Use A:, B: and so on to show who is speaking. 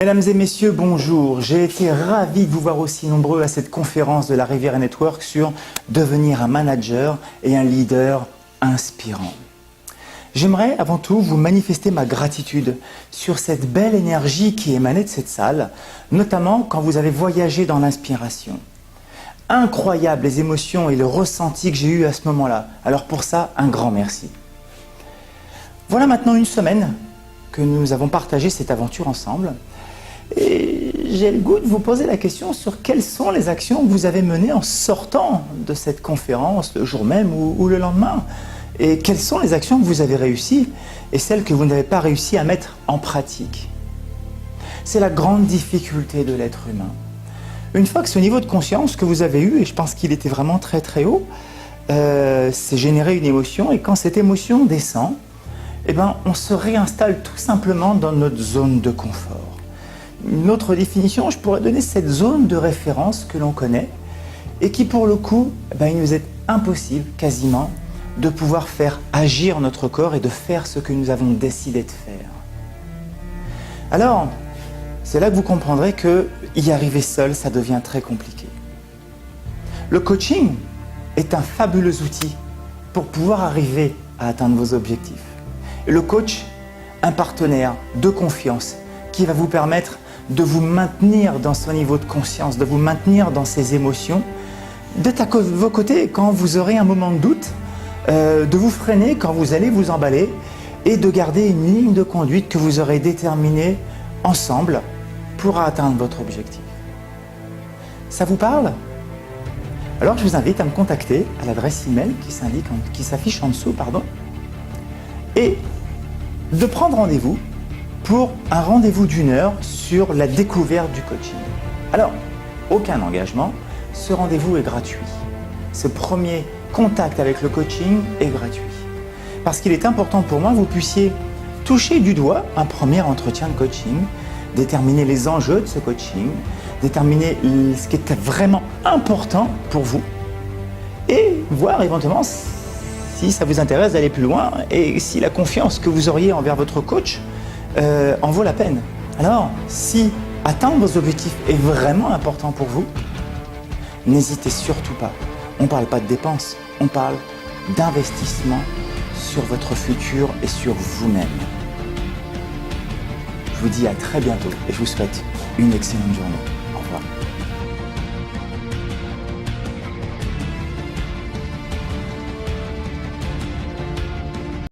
A: Mesdames et messieurs, bonjour. J'ai été ravi de vous voir aussi nombreux à cette conférence de la Riviera Network sur devenir un manager et un leader inspirant. J'aimerais avant tout vous manifester ma gratitude sur cette belle énergie qui émanait de cette salle, notamment quand vous avez voyagé dans l'inspiration. Incroyable les émotions et le ressenti que j'ai eu à ce moment-là. Alors pour ça, un grand merci. Voilà maintenant une semaine que nous avons partagé cette aventure ensemble. Et j'ai le goût de vous poser la question sur quelles sont les actions que vous avez menées en sortant de cette conférence le jour même ou le lendemain. Et quelles sont les actions que vous avez réussies et celles que vous n'avez pas réussi à mettre en pratique. C'est la grande difficulté de l'être humain. Une fois que ce niveau de conscience que vous avez eu, et je pense qu'il était vraiment très très haut, c'est générer une émotion, et quand cette émotion descend, eh ben, on se réinstalle tout simplement dans notre zone de confort. Une autre définition, je pourrais donner cette zone de référence que l'on connaît et qui pour le coup, il nous est impossible quasiment de pouvoir faire agir notre corps et de faire ce que nous avons décidé de faire. Alors, c'est là que vous comprendrez que y arriver seul, ça devient très compliqué. Le coaching est un fabuleux outil pour pouvoir arriver à atteindre vos objectifs. Et le coach, un partenaire de confiance qui va vous permettre de vous maintenir dans son niveau de conscience, de vous maintenir dans ses émotions, d'être à vos côtés quand vous aurez un moment de doute, de vous freiner quand vous allez vous emballer et de garder une ligne de conduite que vous aurez déterminée ensemble pour atteindre votre objectif. Ça vous parle? Alors je vous invite à me contacter à l'adresse email qui s'affiche en dessous, et de prendre rendez-vous pour un rendez-vous d'1 heure sur la découverte du coaching. Alors, aucun engagement, ce rendez-vous est gratuit. Ce premier contact avec le coaching est gratuit. Parce qu'il est important pour moi que vous puissiez toucher du doigt un premier entretien de coaching, déterminer les enjeux de ce coaching, déterminer ce qui est vraiment important pour vous et voir éventuellement si ça vous intéresse d'aller plus loin et si la confiance que vous auriez envers votre coach en vaut la peine. Alors, si atteindre vos objectifs est vraiment important pour vous, n'hésitez surtout pas. On ne parle pas de dépenses, on parle d'investissement sur votre futur et sur vous-même. Je vous dis à très bientôt et je vous souhaite une excellente journée.